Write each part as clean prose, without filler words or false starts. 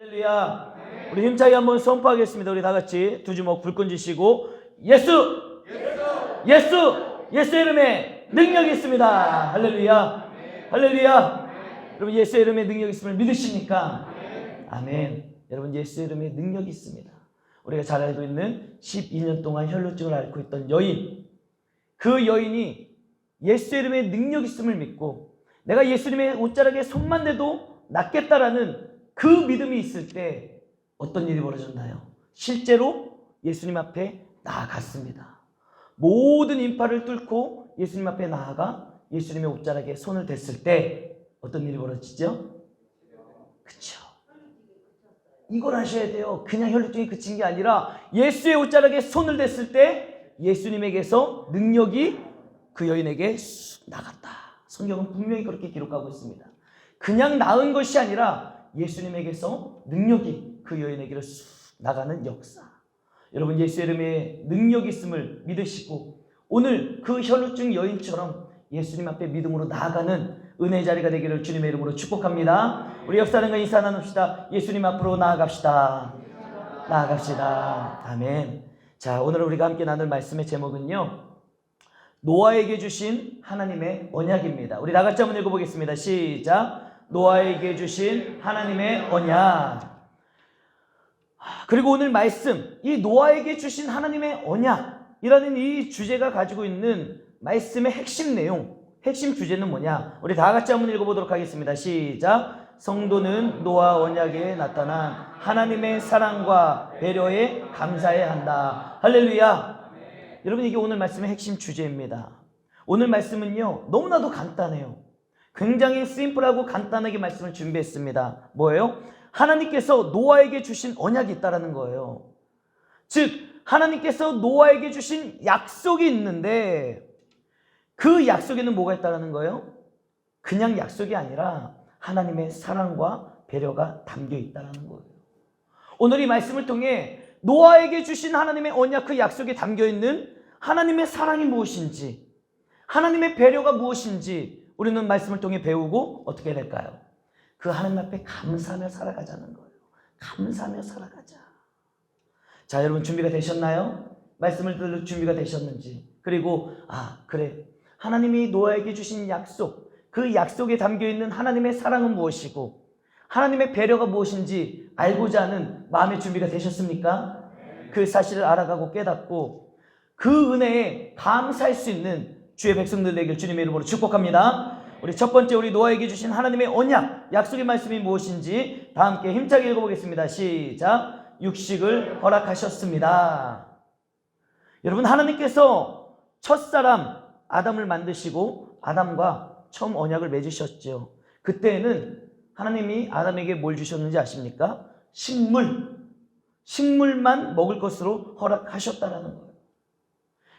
할렐루야. 우리 힘차게 한번 선포하겠습니다. 우리 다 같이 두 주먹 불끈 쥐시고 예수! 예수의 이름에 능력이 있습니다. 할렐루야. 할렐루야. 여러분 예수의 이름에 능력이 있음을 믿으십니까? 아멘. 여러분 예수의 이름에 능력이 있습니다. 우리가 잘 알고 있는 12년 동안 혈루증을 앓고 있던 여인, 그 여인이 예수의 이름에 능력이 있음을 믿고 내가 예수님의 옷자락에 손만 대도 낫겠다라는 그 믿음이 있을 때 어떤 일이 벌어졌나요? 실제로 예수님 앞에 나아갔습니다. 모든 인파를 뚫고 예수님 앞에 나아가 예수님의 옷자락에 손을 댔을 때 어떤 일이 벌어지죠? 그쵸? 이걸 하셔야 돼요. 그냥 혈루증이 그친 게 아니라 예수의 옷자락에 손을 댔을 때 예수님에게서 능력이 그 여인에게 나갔다. 성경은 분명히 그렇게 기록하고 있습니다. 그냥 나은 것이 아니라 예수님에게서 능력이 그 여인에게로 쑥 나가는 역사. 여러분 예수의 이름에 능력이 있음을 믿으시고 오늘 그 혈루증 여인처럼 예수님 앞에 믿음으로 나아가는 은혜의 자리가 되기를 주님의 이름으로 축복합니다. 우리 옆 사람과 인사 나눕시다. 예수님 앞으로 나아갑시다. 나아갑시다. 아멘. 자, 오늘 우리가 함께 나눌 말씀의 제목은요, 노아에게 주신 하나님의 언약입니다. 우리 다 같이 한번 읽어보겠습니다. 시작. 노아에게 주신 하나님의 언약. 그리고 오늘 말씀, 이 노아에게 주신 하나님의 언약이라는 이 주제가 가지고 있는 말씀의 핵심 내용, 핵심 주제는 뭐냐? 우리 다 같이 한번 읽어보도록 하겠습니다. 시작. 성도는 노아 언약에 나타난 하나님의 사랑과 배려에 감사해야 한다. 할렐루야. 여러분 이게 오늘 말씀의 핵심 주제입니다. 오늘 말씀은요 너무나도 간단해요. 굉장히 심플하고 간단하게 말씀을 준비했습니다. 뭐예요? 하나님께서 노아에게 주신 언약이 있다는 거예요. 즉 하나님께서 노아에게 주신 약속이 있는데 그 약속에는 뭐가 있다는 거예요? 그냥 약속이 아니라 하나님의 사랑과 배려가 담겨 있다는 거예요. 오늘 이 말씀을 통해 노아에게 주신 하나님의 언약, 그 약속에 담겨있는 하나님의 사랑이 무엇인지, 하나님의 배려가 무엇인지 우리는 말씀을 통해 배우고 어떻게 될까요? 그 하나님 앞에 감사하며 살아가자는 거예요. 감사하며 살아가자. 자, 여러분 준비가 되셨나요? 말씀을 들을 준비가 되셨는지. 그리고 그래, 하나님이 노아에게 주신 약속, 그 약속에 담겨있는 하나님의 사랑은 무엇이고 하나님의 배려가 무엇인지 알고자 하는 마음의 준비가 되셨습니까? 그 사실을 알아가고 깨닫고 그 은혜에 감사할 수 있는 주의 백성들 되길 주님의 이름으로 축복합니다. 우리 첫 번째, 우리 노아에게 주신 하나님의 언약, 약속의 말씀이 무엇인지 다 함께 힘차게 읽어보겠습니다. 시작. 육식을 허락하셨습니다. 여러분 하나님께서 첫사람 아담을 만드시고 아담과 처음 언약을 맺으셨죠. 그때는 하나님이 아담에게 뭘 주셨는지 아십니까? 식물만 먹을 것으로 허락하셨다라는 거예요.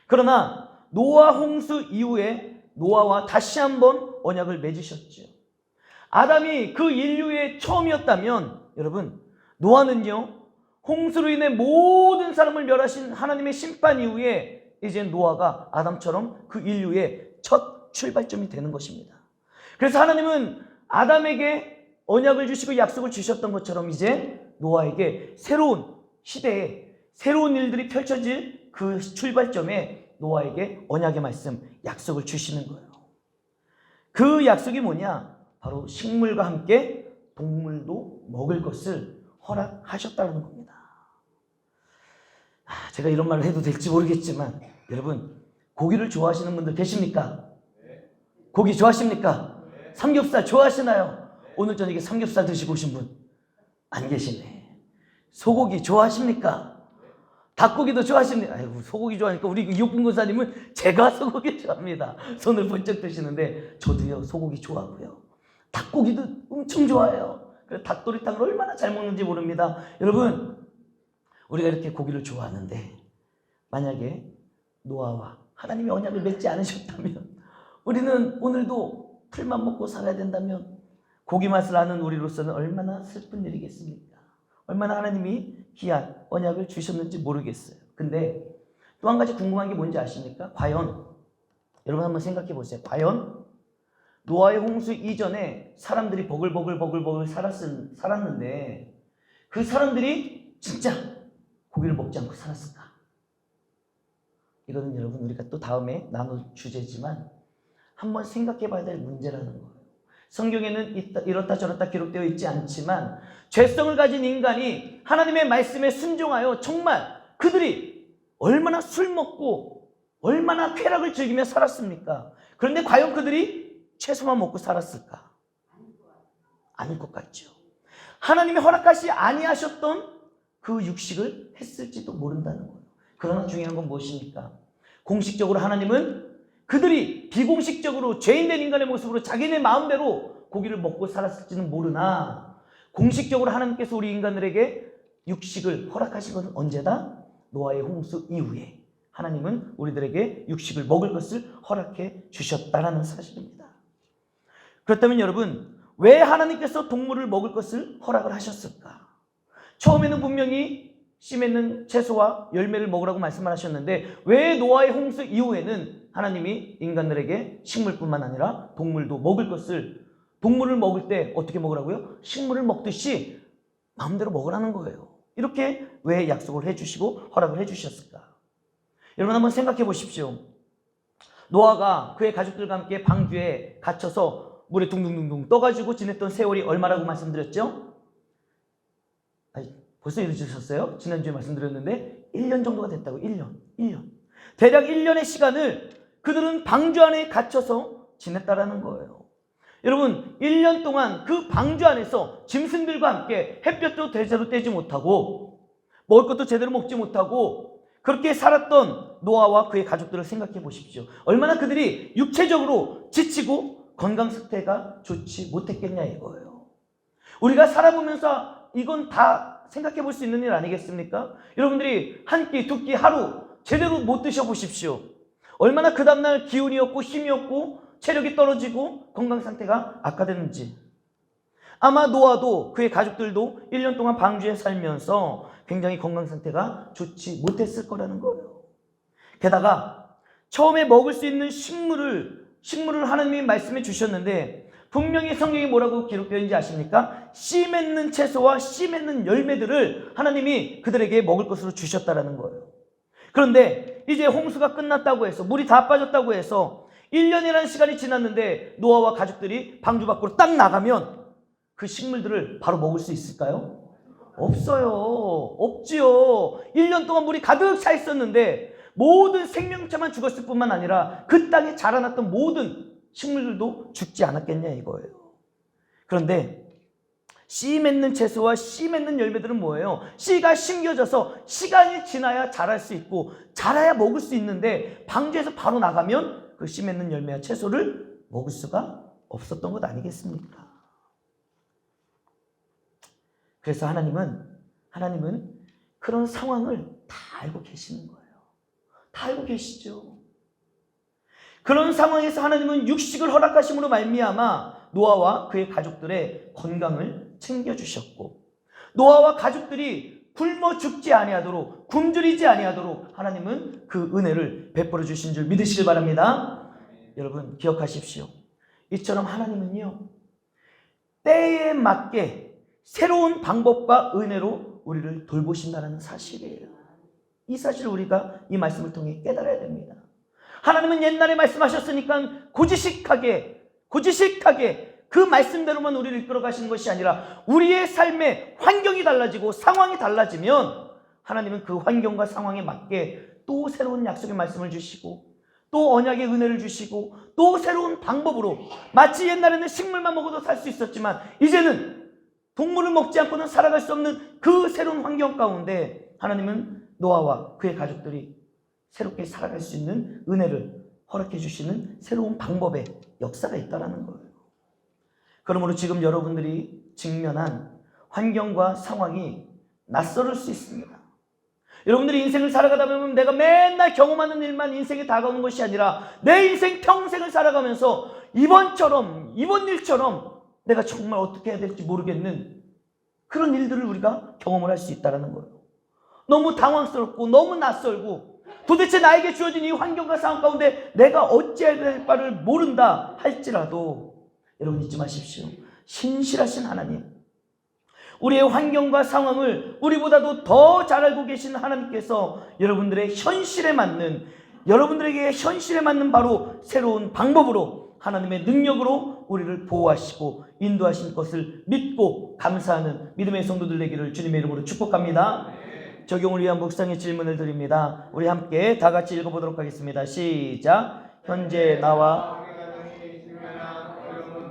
그러나 노아 홍수 이후에 노아와 다시 한번 언약을 맺으셨죠. 아담이 그 인류의 처음이었다면 여러분 노아는요 홍수로 인해 모든 사람을 멸하신 하나님의 심판 이후에 이제 노아가 아담처럼 그 인류의 첫 출발점이 되는 것입니다. 그래서 하나님은 아담에게 언약을 주시고 약속을 주셨던 것처럼 이제 노아에게 새로운 시대에 새로운 일들이 펼쳐질 그 출발점에 노아에게 언약의 말씀, 약속을 주시는 거예요. 그 약속이 뭐냐? 바로 식물과 함께 동물도 먹을 것을 허락하셨다는 겁니다. 제가 이런 말을 해도 될지 모르겠지만 여러분 고기를 좋아하시는 분들 계십니까? 고기 좋아하십니까? 삼겹살 좋아하시나요? 오늘 저녁에 삼겹살 드시고 오신 분 안 계시네. 소고기 좋아하십니까? 닭고기도 좋아하십니까? 아이고, 소고기 좋아하니까 우리 이옥분 권사님은 제가 소고기 좋아합니다. 손을 번쩍 드시는데 저도요 소고기 좋아하고요. 닭고기도 엄청 좋아해요. 그래서 닭도리탕을 얼마나 잘 먹는지 모릅니다. 여러분 우리가 이렇게 고기를 좋아하는데 만약에 노아와 하나님이 언약을 맺지 않으셨다면 우리는 오늘도 풀만 먹고 살아야 된다면 고기 맛을 아는 우리로서는 얼마나 슬픈 일이겠습니까? 얼마나 하나님이 귀한 언약을 주셨는지 모르겠어요. 근데 또 한 가지 궁금한 게 뭔지 아십니까? 과연 여러분 한번 생각해 보세요. 과연 노아의 홍수 이전에 사람들이 버글버글 살았는데 그 사람들이 진짜 고기를 먹지 않고 살았을까? 이거는 여러분 우리가 또 다음에 나눌 주제지만 한번 생각해 봐야 될 문제라는 거예요. 성경에는 이렇다 저렇다 기록되어 있지 않지만 죄성을 가진 인간이 하나님의 말씀에 순종하여 정말 그들이 얼마나 술 먹고 얼마나 쾌락을 즐기며 살았습니까? 그런데 과연 그들이 채소만 먹고 살았을까? 아닐 것 같죠. 하나님이 허락하시 아니하셨던 그 육식을 했을지도 모른다는 거예요. 그러나 중요한 건 무엇입니까? 공식적으로 하나님은 그들이 비공식적으로 죄인된 인간의 모습으로 자기네 마음대로 고기를 먹고 살았을지는 모르나 공식적으로 하나님께서 우리 인간들에게 육식을 허락하신 것은 언제다? 노아의 홍수 이후에 하나님은 우리들에게 육식을 먹을 것을 허락해 주셨다라는 사실입니다. 그렇다면 여러분, 왜 하나님께서 동물을 먹을 것을 허락을 하셨을까? 처음에는 분명히 씨 맺는 채소와 열매를 먹으라고 말씀을 하셨는데 왜 노아의 홍수 이후에는 하나님이 인간들에게 식물뿐만 아니라 동물도 먹을 것을, 동물을 먹을 때 어떻게 먹으라고요? 식물을 먹듯이 마음대로 먹으라는 거예요. 이렇게 왜 약속을 해주시고 허락을 해주셨을까? 여러분 한번 생각해 보십시오. 노아가 그의 가족들과 함께 방주에 갇혀서 물에 둥둥둥둥 떠가지고 지냈던 세월이 얼마라고 말씀드렸죠? 벌써 잊으셨어요? 지난주에 말씀드렸는데 1년 정도가 됐다고. 1년. 대략 1년의 시간을 그들은 방주 안에 갇혀서 지냈다라는 거예요. 여러분 1년 동안 그 방주 안에서 짐승들과 함께 햇볕도 제대로 떼지 못하고 먹을 것도 제대로 먹지 못하고 그렇게 살았던 노아와 그의 가족들을 생각해 보십시오. 얼마나 그들이 육체적으로 지치고 건강 상태가 좋지 못했겠냐 이거예요. 우리가 살아보면서 이건 다 생각해 볼 수 있는 일 아니겠습니까? 여러분들이 한 끼, 두 끼 하루 제대로 못 드셔보십시오. 얼마나 그 다음날 기운이 없고 힘이 없고 체력이 떨어지고 건강 상태가 악화되는지. 아마 노아도 그의 가족들도 1년 동안 방주에 살면서 굉장히 건강 상태가 좋지 못했을 거라는 거예요. 게다가 처음에 먹을 수 있는 식물을 하나님이 말씀해 주셨는데 분명히 성경이 뭐라고 기록되어 있는지 아십니까? 씨 맺는 채소와 씨 맺는 열매들을 하나님이 그들에게 먹을 것으로 주셨다라는 거예요. 그런데 이제 홍수가 끝났다고 해서 물이 다 빠졌다고 해서 1년이라는 시간이 지났는데 노아와 가족들이 방주 밖으로 딱 나가면 그 식물들을 바로 먹을 수 있을까요? 없어요. 없지요. 1년 동안 물이 가득 차 있었는데 모든 생명체만 죽었을 뿐만 아니라 그 땅에 자라났던 모든 식물들도 죽지 않았겠냐 이거예요. 그런데 씨 맺는 채소와 씨 맺는 열매들은 뭐예요? 씨가 심겨져서 시간이 지나야 자랄 수 있고 자라야 먹을 수 있는데 방주에서 바로 나가면 그 씨 맺는 열매와 채소를 먹을 수가 없었던 것 아니겠습니까? 그래서 하나님은 그런 상황을 다 알고 계시는 거예요. 다 알고 계시죠. 그런 상황에서 하나님은 육식을 허락하심으로 말미암아 노아와 그의 가족들의 건강을 챙겨주셨고 노아와 가족들이 굶어 죽지 아니하도록 굶주리지 아니하도록 하나님은 그 은혜를 베풀어 주신 줄 믿으시길 바랍니다. 여러분 기억하십시오. 이처럼 하나님은요 때에 맞게 새로운 방법과 은혜로 우리를 돌보신다는 사실이에요. 이 사실을 우리가 이 말씀을 통해 깨달아야 됩니다. 하나님은 옛날에 말씀하셨으니까 고지식하게 그 말씀대로만 우리를 이끌어 가시는 것이 아니라 우리의 삶의 환경이 달라지고 상황이 달라지면 하나님은 그 환경과 상황에 맞게 또 새로운 약속의 말씀을 주시고 또 언약의 은혜를 주시고 또 새로운 방법으로 마치 옛날에는 식물만 먹어도 살 수 있었지만 이제는 동물을 먹지 않고는 살아갈 수 없는 그 새로운 환경 가운데 하나님은 노아와 그의 가족들이 새롭게 살아갈 수 있는 은혜를 허락해 주시는 새로운 방법의 역사가 있다는 거예요. 그러므로 지금 여러분들이 직면한 환경과 상황이 낯설을 수 있습니다. 여러분들이 인생을 살아가다 보면 내가 맨날 경험하는 일만 인생에 다가오는 것이 아니라 내 인생 평생을 살아가면서 이번 일처럼 내가 정말 어떻게 해야 될지 모르겠는 그런 일들을 우리가 경험을 할 수 있다는 거예요. 너무 당황스럽고 너무 낯설고 도대체 나에게 주어진 이 환경과 상황 가운데 내가 어찌해야 될 바를 모른다 할지라도 여러분 잊지 마십시오. 신실하신 하나님, 우리의 환경과 상황을 우리보다도 더 잘 알고 계신 하나님께서 여러분들의 현실에 맞는, 여러분들에게 현실에 맞는 바로 새로운 방법으로 하나님의 능력으로 우리를 보호하시고 인도하신 것을 믿고 감사하는 믿음의 성도들 되기를 주님의 이름으로 축복합니다. 적용을 위한 묵상의 질문을 드립니다. 우리 함께 다 같이 읽어보도록 하겠습니다. 시작. 현재 나와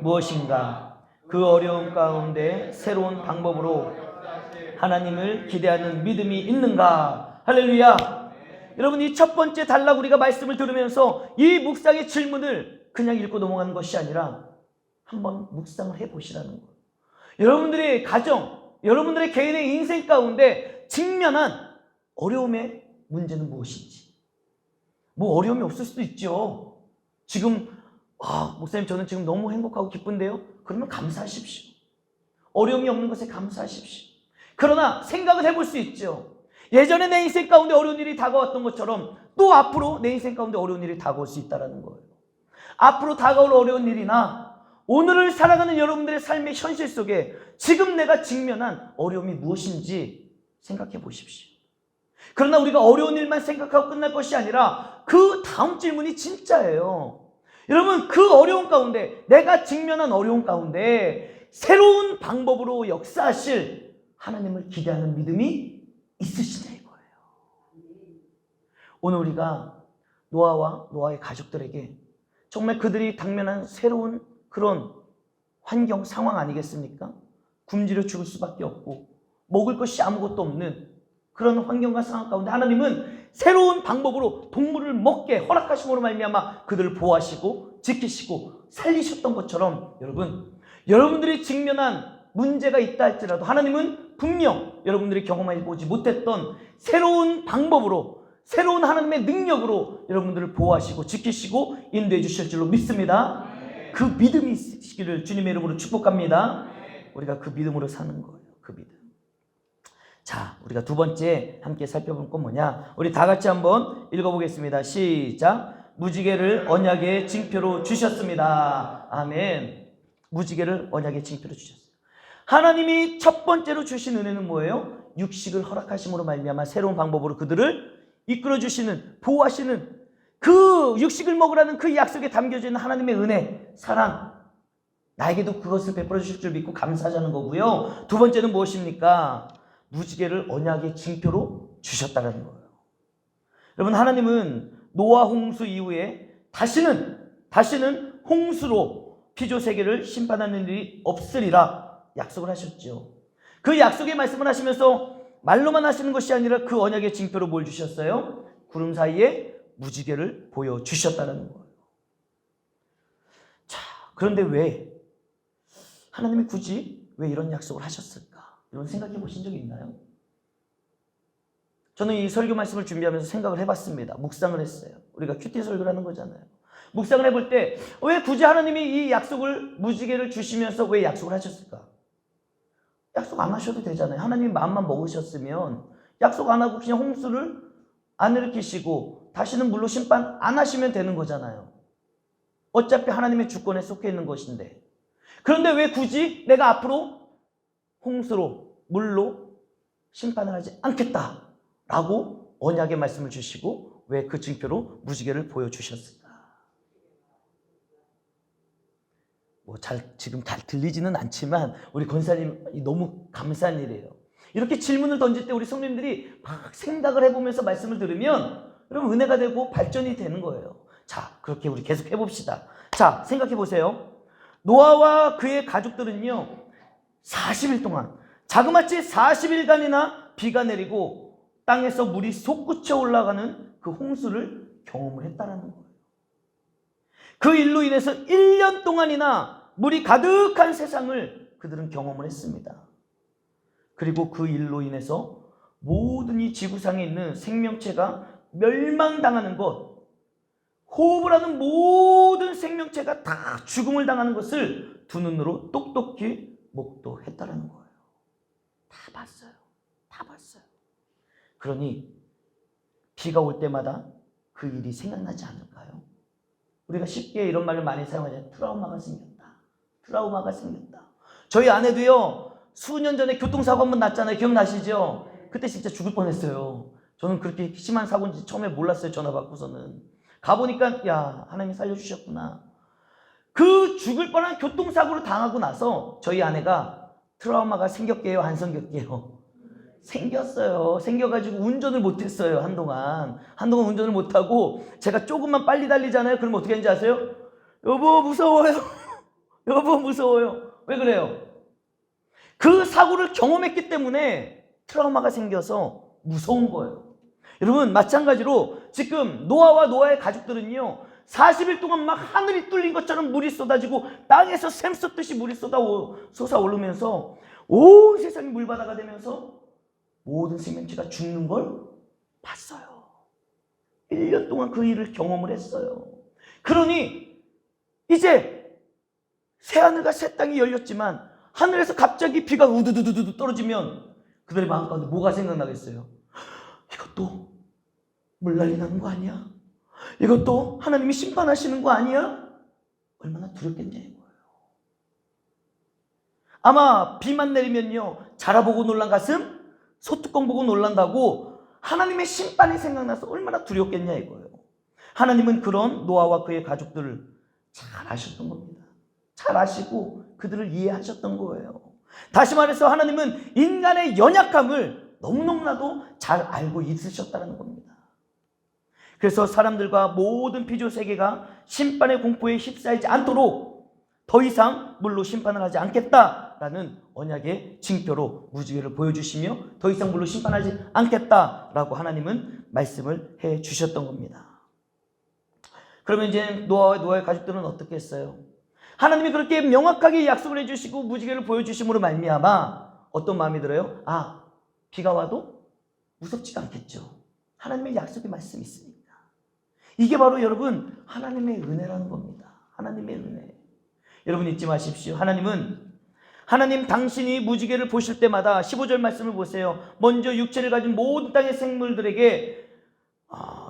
무엇인가? 그 어려움 가운데 새로운 방법으로 하나님을 기대하는 믿음이 있는가? 할렐루야. 여러분, 이 첫 번째 단락 우리가 말씀을 들으면서 이 묵상의 질문을 그냥 읽고 넘어가는 것이 아니라 한번 묵상을 해보시라는 거예요. 여러분들의 가정, 여러분들의 개인의 인생 가운데 직면한 어려움의 문제는 무엇인지. 뭐 어려움이 없을 수도 있죠. 지금 목사님 저는 지금 너무 행복하고 기쁜데요. 그러면 감사하십시오. 어려움이 없는 것에 감사하십시오. 그러나 생각을 해볼 수 있죠. 예전에 내 인생 가운데 어려운 일이 다가왔던 것처럼 또 앞으로 내 인생 가운데 어려운 일이 다가올 수 있다는 거예요. 앞으로 다가올 어려운 일이나 오늘을 살아가는 여러분들의 삶의 현실 속에 지금 내가 직면한 어려움이 무엇인지 생각해 보십시오. 그러나 우리가 어려운 일만 생각하고 끝날 것이 아니라 그 다음 질문이 진짜예요. 여러분, 그 어려운 가운데, 내가 직면한 어려운 가운데 새로운 방법으로 역사하실 하나님을 기대하는 믿음이 있으시냐 이거예요. 오늘 우리가 노아와 노아의 가족들에게 정말 그들이 당면한 새로운 그런 환경, 상황 아니겠습니까? 굶주려 죽을 수밖에 없고 먹을 것이 아무것도 없는 그런 환경과 상황 가운데 하나님은 새로운 방법으로 동물을 먹게 허락하심으로 말미암아 그들을 보호하시고 지키시고 살리셨던 것처럼 여러분들이 직면한 문제가 있다 할지라도 하나님은 분명 여러분들이 경험해 보지 못했던 새로운 방법으로, 새로운 하나님의 능력으로 여러분들을 보호하시고 지키시고 인도해 주실 줄로 믿습니다. 그 믿음이 있으시기를 주님의 이름으로 축복합니다. 우리가 그 믿음으로 사는 거예요. 그 믿음. 자, 우리가 두 번째 함께 살펴볼 건 뭐냐? 우리 다 같이 한번 읽어보겠습니다. 시작. 무지개를 언약의 징표로 주셨습니다. 아멘. 무지개를 언약의 징표로 주셨어요. 하나님이 첫 번째로 주신 은혜는 뭐예요? 육식을 허락하심으로 말미암아 새로운 방법으로 그들을 이끌어주시는, 보호하시는 그 육식을 먹으라는 그 약속에 담겨져 있는 하나님의 은혜, 사랑, 나에게도 그것을 베풀어 주실 줄 믿고 감사하자는 거고요. 두 번째는 무엇입니까? 무지개를 언약의 징표로 주셨다는 거예요. 여러분, 하나님은 노아 홍수 이후에 다시는 홍수로 피조 세계를 심판하는 일이 없으리라 약속을 하셨죠. 그 약속의 말씀을 하시면서 말로만 하시는 것이 아니라 그 언약의 징표로 뭘 주셨어요? 구름 사이에 무지개를 보여주셨다는 거예요. 자, 그런데 왜 하나님이 굳이 왜 이런 약속을 하셨을까? 이런 생각해 보신 적이 있나요? 저는 이 설교 말씀을 준비하면서 생각을 해봤습니다. 묵상을 했어요. 우리가 큐티 설교를 하는 거잖아요. 묵상을 해볼 때 왜 굳이 하나님이 이 약속을, 무지개를 주시면서 왜 약속을 하셨을까? 약속 안 하셔도 되잖아요. 하나님이 마음만 먹으셨으면 약속 안 하고 그냥 홍수를 안 일으키시고 다시는 물로 심판 안 하시면 되는 거잖아요. 어차피 하나님의 주권에 속해 있는 것인데. 그런데 왜 굳이 내가 앞으로 홍수로, 물로 심판을 하지 않겠다라고 언약의 말씀을 주시고 왜 그 징표로 무지개를 보여주셨을까? 지금 잘 들리지는 않지만 우리 권사님 너무 감사한 일이에요. 이렇게 질문을 던질 때 우리 성도님들이 막 생각을 해보면서 말씀을 들으면 여러분 은혜가 되고 발전이 되는 거예요. 자, 그렇게 우리 계속 해봅시다. 자, 생각해 보세요. 노아와 그의 가족들은요 40일 동안 자그마치 40일간이나 비가 내리고 땅에서 물이 솟구쳐 올라가는 그 홍수를 경험을 했다는 거예요. 그 일로 인해서 1년 동안이나 물이 가득한 세상을 그들은 경험을 했습니다. 그리고 그 일로 인해서 모든 이 지구상에 있는 생명체가 멸망당하는 것, 호흡을 하는 모든 생명체가 다 죽음을 당하는 것을 두 눈으로 똑똑히 목도했다는 거예요. 다 봤어요. 다 봤어요. 그러니 비가 올 때마다 그 일이 생각나지 않을까요? 우리가 쉽게 이런 말을 많이 사용하잖아요. 트라우마가 생겼다. 저희 아내도요 수년 전에 교통사고 한 번 났잖아요. 기억나시죠? 그때 진짜 죽을 뻔했어요. 저는 그렇게 심한 사고인지 처음에 몰랐어요. 전화 받고서는. 가보니까 야, 하나님이 살려주셨구나. 그 죽을 뻔한 교통사고를 당하고 나서 저희 아내가 트라우마가 생겼게요, 안 생겼게요? 생겼어요. 생겨가지고 운전을 못했어요. 한동안 운전을 못하고 제가 조금만 빨리 달리잖아요. 그러면 어떻게 하는지 아세요? 여보 무서워요. 여보 무서워요. 왜 그래요? 그 사고를 경험했기 때문에 트라우마가 생겨서 무서운 거예요. 여러분 마찬가지로 지금 노아와 노아의 가족들은요 40일 동안 막 하늘이 뚫린 것처럼 물이 쏟아지고 땅에서 샘 쏟듯이 물이 솟아오르면서 온 세상이 물바다가 되면서 모든 생명체가 죽는 걸 봤어요. 1년 동안 그 일을 경험을 했어요. 그러니 이제 새하늘과 새 땅이 열렸지만 하늘에서 갑자기 비가 우두두두두 떨어지면 그들의 마음 가운데 뭐가 생각나겠어요? 이것도 물난리 나는 거 아니야? 이것도 하나님이 심판하시는 거 아니야? 얼마나 두렵겠냐는 거예요. 아마 비만 내리면요 자라보고 놀란 가슴 소뚜껑 보고 놀란다고 하나님의 심판이 생각나서 얼마나 두렵겠냐 이거예요. 하나님은 그런 노아와 그의 가족들을 잘 아셨던 겁니다. 잘 아시고 그들을 이해하셨던 거예요. 다시 말해서 하나님은 인간의 연약함을 너무너무나도 잘 알고 있으셨다는 겁니다. 그래서 사람들과 모든 피조 세계가 심판의 공포에 휩싸이지 않도록 더 이상 물로 심판을 하지 않겠다라는 언약의 징표로 무지개를 보여주시며 더 이상 물로 심판하지 않겠다라고 하나님은 말씀을 해 주셨던 겁니다. 그러면 이제 노아의 가족들은 어떻게 했어요? 하나님이 그렇게 명확하게 약속을 해주시고 무지개를 보여주심으로 말미암아 어떤 마음이 들어요? 아, 비가 와도 무섭지가 않겠죠. 하나님의 약속의 말씀이 있으니까. 이게 바로 여러분 하나님의 은혜라는 겁니다. 하나님의 은혜. 여러분 잊지 마십시오. 하나님 당신이 무지개를 보실 때마다 15절 말씀을 보세요. 먼저 육체를 가진 모든 땅의 생물들에게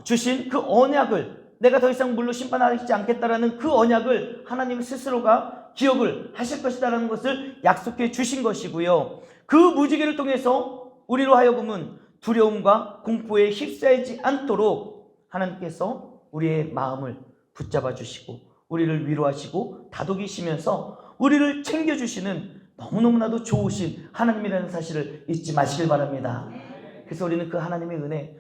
주신 그 언약을 내가 더 이상 물로 심판하지 않겠다라는 그 언약을 하나님 스스로가 기억을 하실 것이다라는 것을 약속해 주신 것이고요. 그 무지개를 통해서 우리로 하여금은 두려움과 공포에 휩싸이지 않도록 하나님께서 우리의 마음을 붙잡아 주시고 우리를 위로하시고 다독이시면서 우리를 챙겨주시는 너무너무나도 좋으신 하나님이라는 사실을 잊지 마시길 바랍니다. 그래서 우리는 그 하나님의 은혜,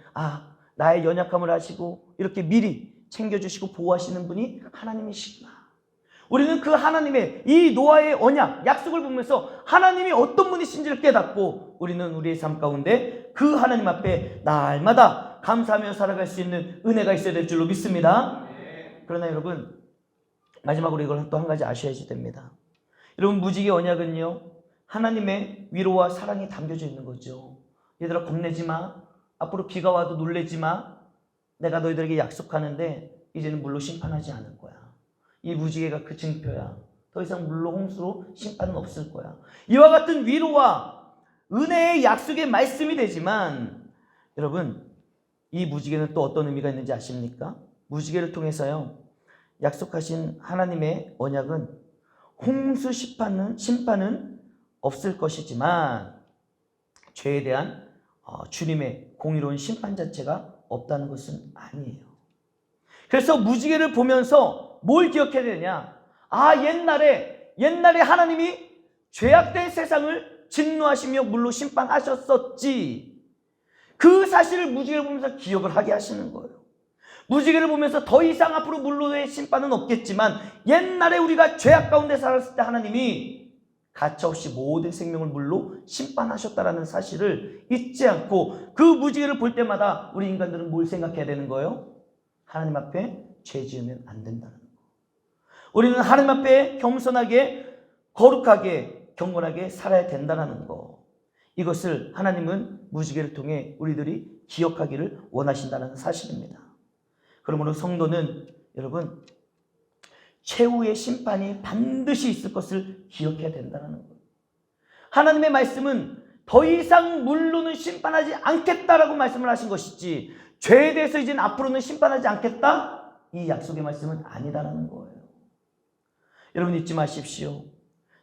나의 연약함을 아시고 이렇게 미리 챙겨주시고 보호하시는 분이 하나님이시구나. 우리는 그 하나님의 이 노아의 언약, 약속을 보면서 하나님이 어떤 분이신지를 깨닫고 우리는 우리의 삶 가운데 그 하나님 앞에 날마다 감사하며 살아갈 수 있는 은혜가 있어야 될 줄로 믿습니다. 그러나 여러분 마지막으로 이걸 또 한 가지 아셔야지 됩니다. 여러분 무지개 언약은요 하나님의 위로와 사랑이 담겨져 있는 거죠. 얘들아 겁내지 마. 앞으로 비가 와도 놀래지 마. 내가 너희들에게 약속하는데 이제는 물로 심판하지 않을 거야. 이 무지개가 그 징표야. 더 이상 물로 홍수로 심판은 없을 거야. 이와 같은 위로와 은혜의 약속의 말씀이 되지만 여러분 이 무지개는 또 어떤 의미가 있는지 아십니까? 무지개를 통해서요 약속하신 하나님의 언약은 홍수 심판은 없을 것이지만 죄에 대한 주님의 공의로운 심판 자체가 없다는 것은 아니에요. 그래서 무지개를 보면서 뭘 기억해야 되냐? 옛날에 하나님이 죄악된 세상을 진노하시며 물로 심판하셨었지. 그 사실을 무지개를 보면서 기억을 하게 하시는 거예요. 무지개를 보면서 더 이상 앞으로 물로의 심판은 없겠지만 옛날에 우리가 죄악 가운데 살았을 때 하나님이 가차없이 모든 생명을 물로 심판하셨다라는 사실을 잊지 않고 그 무지개를 볼 때마다 우리 인간들은 뭘 생각해야 되는 거예요? 하나님 앞에 죄 지으면 안 된다는 거. 우리는 하나님 앞에 겸손하게 거룩하게 경건하게 살아야 된다는 거. 이것을 하나님은 무지개를 통해 우리들이 기억하기를 원하신다는 사실입니다. 그러므로 성도는 여러분 최후의 심판이 반드시 있을 것을 기억해야 된다는 거예요. 하나님의 말씀은 더 이상 물로는 심판하지 않겠다라고 말씀을 하신 것이지 죄에 대해서 이제는 앞으로는 심판하지 않겠다? 이 약속의 말씀은 아니다라는 거예요. 여러분 잊지 마십시오.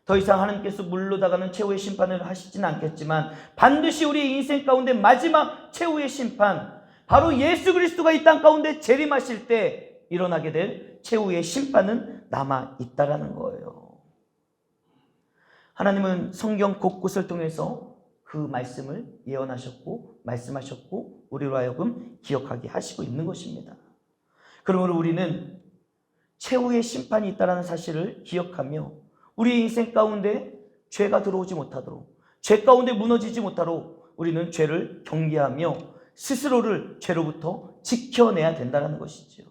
더 이상 하나님께서 물러다가는 최후의 심판을 하시지는 않겠지만 반드시 우리의 인생 가운데 마지막 최후의 심판, 바로 예수 그리스도가 이 땅 가운데 재림하실 때 일어나게 될 최후의 심판은 남아 있다라는 거예요. 하나님은 성경 곳곳을 통해서 그 말씀을 예언하셨고 말씀하셨고 우리로 하여금 기억하게 하시고 있는 것입니다. 그러므로 우리는 최후의 심판이 있다는 사실을 기억하며 우리 인생 가운데 죄가 들어오지 못하도록, 죄 가운데 무너지지 못하도록 우리는 죄를 경계하며 스스로를 죄로부터 지켜내야 된다는 것이죠.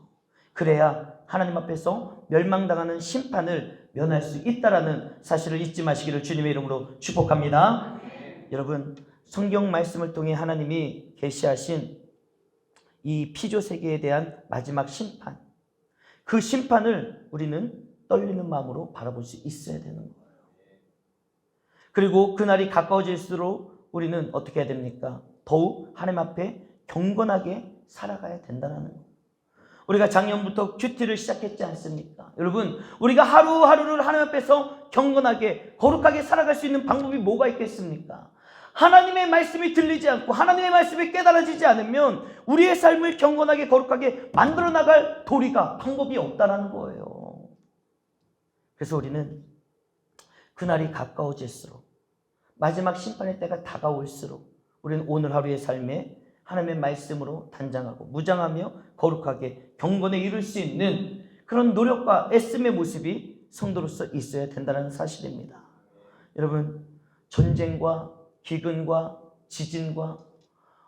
그래야 하나님 앞에서 멸망당하는 심판을 면할 수 있다는 사실을 잊지 마시기를 주님의 이름으로 축복합니다. 여러분, 성경 말씀을 통해 하나님이 계시하신 이 피조 세계에 대한 마지막 심판, 그 심판을 우리는 떨리는 마음으로 바라볼 수 있어야 되는 거예요. 그리고 그날이 가까워질수록 우리는 어떻게 해야 됩니까? 더욱 하나님 앞에 경건하게 살아가야 된다는 거예요. 우리가 작년부터 큐티를 시작했지 않습니까? 여러분, 우리가 하루하루를 하나님 앞에서 경건하게 거룩하게 살아갈 수 있는 방법이 뭐가 있겠습니까? 하나님의 말씀이 들리지 않고 하나님의 말씀이 깨달아지지 않으면 우리의 삶을 경건하게 거룩하게 만들어 나갈 도리가, 방법이 없다는 거예요. 그래서 우리는 그날이 가까워질수록, 마지막 심판의 때가 다가올수록 우리는 오늘 하루의 삶에 하나님의 말씀으로 단장하고 무장하며 거룩하게 경건에 이룰 수 있는 그런 노력과 애씀의 모습이 성도로서 있어야 된다는 사실입니다. 여러분, 전쟁과 기근과 지진과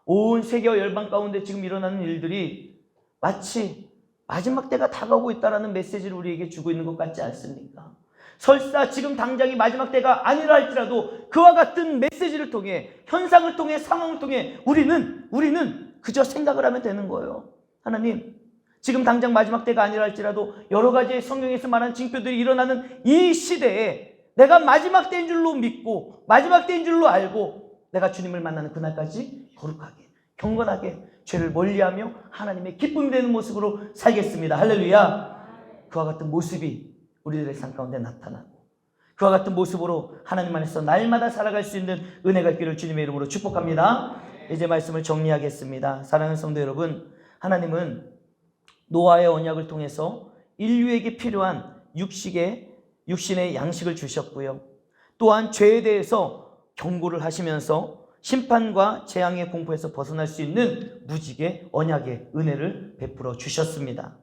온 세계와 열방 가운데 지금 일어나는 일들이 마치 마지막 때가 다가오고 있다는 메시지를 우리에게 주고 있는 것 같지 않습니까? 설사 지금 당장이 마지막 때가 아니라 할지라도 그와 같은 메시지를 통해, 현상을 통해, 상황을 통해 우리는 그저 생각을 하면 되는 거예요. 하나님, 지금 당장 마지막 때가 아니라 할지라도 여러 가지의 성경에서 말한 징표들이 일어나는 이 시대에 내가 마지막 때인 줄로 믿고 마지막 때인 줄로 알고 내가 주님을 만나는 그날까지 거룩하게 경건하게 죄를 멀리하며 하나님의 기쁨이 되는 모습으로 살겠습니다. 할렐루야. 그와 같은 모습이 우리들의 삶 가운데 나타나고 그와 같은 모습으로 하나님 안에서 날마다 살아갈 수 있는 은혜가 있기를 주님의 이름으로 축복합니다. 이제 말씀을 정리하겠습니다. 사랑하는 성도 여러분, 하나님은 노아의 언약을 통해서 인류에게 필요한 육신의 양식을 주셨고요. 또한 죄에 대해서 경고를 하시면서 심판과 재앙의 공포에서 벗어날 수 있는 무지개 언약의 은혜를 베풀어 주셨습니다.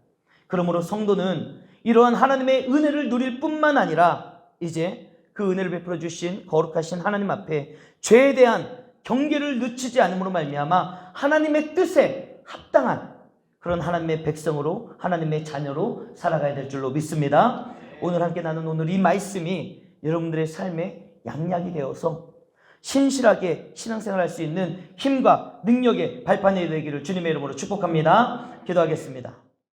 그러므로 성도는 이러한 하나님의 은혜를 누릴 뿐만 아니라 이제 그 은혜를 베풀어 주신 거룩하신 하나님 앞에 죄에 대한 경계를 늦추지 않음으로 말미암아 하나님의 뜻에 합당한 그런 하나님의 백성으로, 하나님의 자녀로 살아가야 될 줄로 믿습니다. 오늘 함께 나눈 오늘 이 말씀이 여러분들의 삶에 양약이 되어서 신실하게 신앙생활할 수 있는 힘과 능력의 발판이 되기를 주님의 이름으로 축복합니다. 기도하겠습니다.